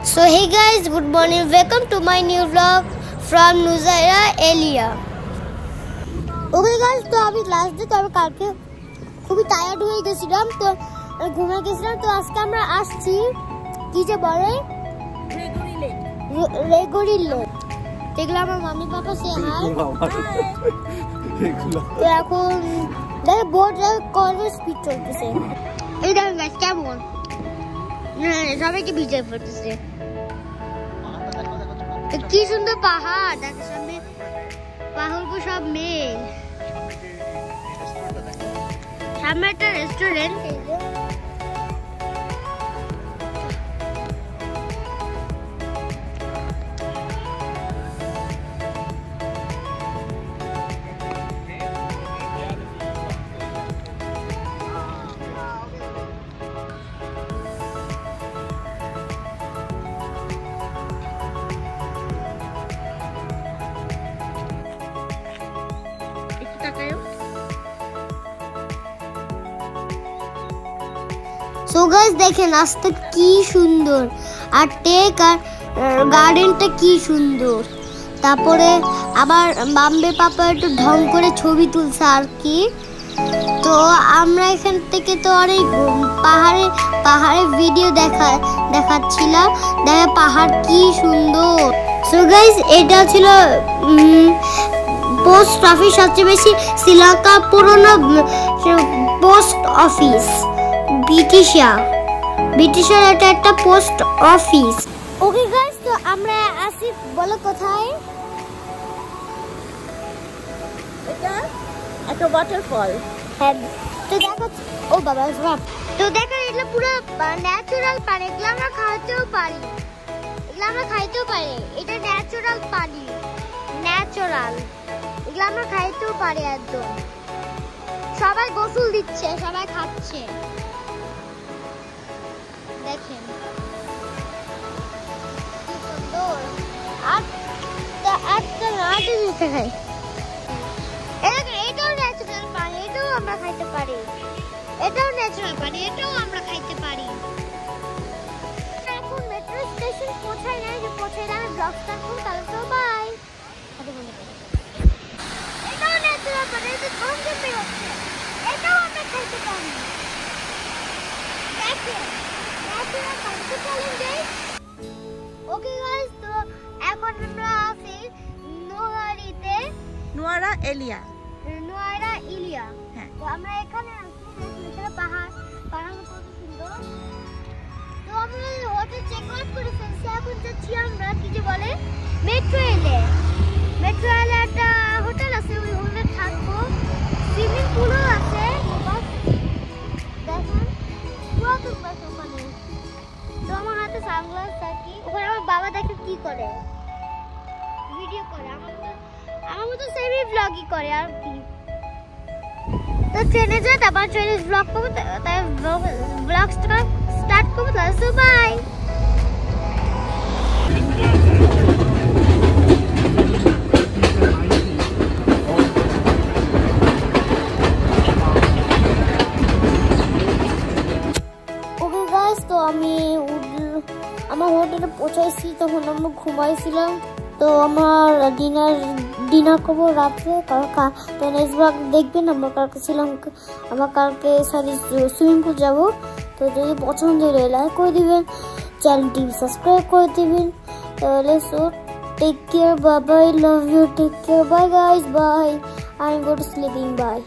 So hey guys, good morning. Welcome to my new vlog from Nuzaira Elia. Okay guys, तो अभी last day तो अभी কালকে খুবই টায়ার্ড হয়ে গেছিলাম তো ঘুমিয়ে গেছিলাম তো আজকে আমরা আসছি কি যে বলে রেগুরি লেক দেখলাম আমার মাম্মি পাপা সে হাই তো এখন দেখো বোর্ড কলেজ স্পিড চলতেছে এই দেখুন গাইস কেমন সবাইকে ভিজে পড়তেছে কি সুন্দর পাহাড় দেখো সামনে পাহাড়গুলো সব মেঘ সামনে একটা রেস্টুরেন্ট সো গাইস দেখেন রাস্তা কি সুন্দর আর টেক আর গার্ডেনটা কি সুন্দর তারপরে আবার মাম্মি পাপা একটু ঢং করে ছবি তুলছে আর কি তো আমরা এখান থেকে তো অনেক পাহাড়ে ভিডিও দেখাচ্ছিলাম দেখে পাহাড় কি সুন্দর সো গাইস এটা ছিল পোস্ট অফিস সবচেয়ে বেশি শ্রীলঙ্কা পুরনো পোস্ট অফিস ব্রিটিশের এটা একটা পোস্ট অফিস ওকে গাইস তো আমরা আসি বলো কোথায় এটা একটা ওয়াটারফল হ্যাঁ তো দেখো ও বাবা সব তো দেখো এটা পুরো ন্যাচারাল পানি এগুলো আমরা খাইতেও পারি এটা ন্যাচারাল পানি ন্যাচারাল এগুলো আমরা খাইতেও পারি একদম সবাই গোসল দিচ্ছে সবাই খাচ্ছে দেখেন কি সুন্দর এটাও ন্যাচারাল পানি এটাও আমরা খাইতে পারি এখন মেট্রো স্টেশন পৌঁছাই না যে পৌঁছাইলে আমি ব্লগ স্টার্ট করবো তাহলে তো বাই এটাও ন্যাচারাল পানি এটা কম খেতে হচ্ছে এটাও আমরা খাইতে পারি দেখেন ওকে গাইস তো এখন আমরা আছি নুয়ারা ইলিয়া হ্যাঁ তো আমরা এখানে আছি দেখুন পাহাড় কত সুন্দর তো আমরা হোটেল চেক আউট করে ফেলছি এখন যাচ্ছি আমরা কি যে বলে মেট্রো এলে একটা হোটেল আছে ওই হোটেলে থাকবো সুইমিং পুলও আছে দেখেন কত বড় ওখানে তো আমার হাতে সানগ্লাস থাকে ওখানে আমার বাবা দেখে কি করে ভিডিও করে আমার মতো সেমি ব্লগই করে আর কি তো ট্রেনে যাই তারপর ট্রেনে ব্লগ করবো তাই ব্লগ স্টার্ট করবো তাহলে সো বাই তো আমি আমার হোটেলে পৌঁছাইছি তখন আমরা ঘুমাইছিলাম তো আমার ডিনার করবো রাত্রে তো নেক্সট ব্লগ দেখবেন আমরা কালকে সুইমিং পুল যাবো তো যদি পছন্দ হলে লাইক করে দিবেন চ্যানেলটি সাবস্ক্রাইব করে দিবেন তাহলে so take care bye bye love you take care bye guys bye I am go to sleeping by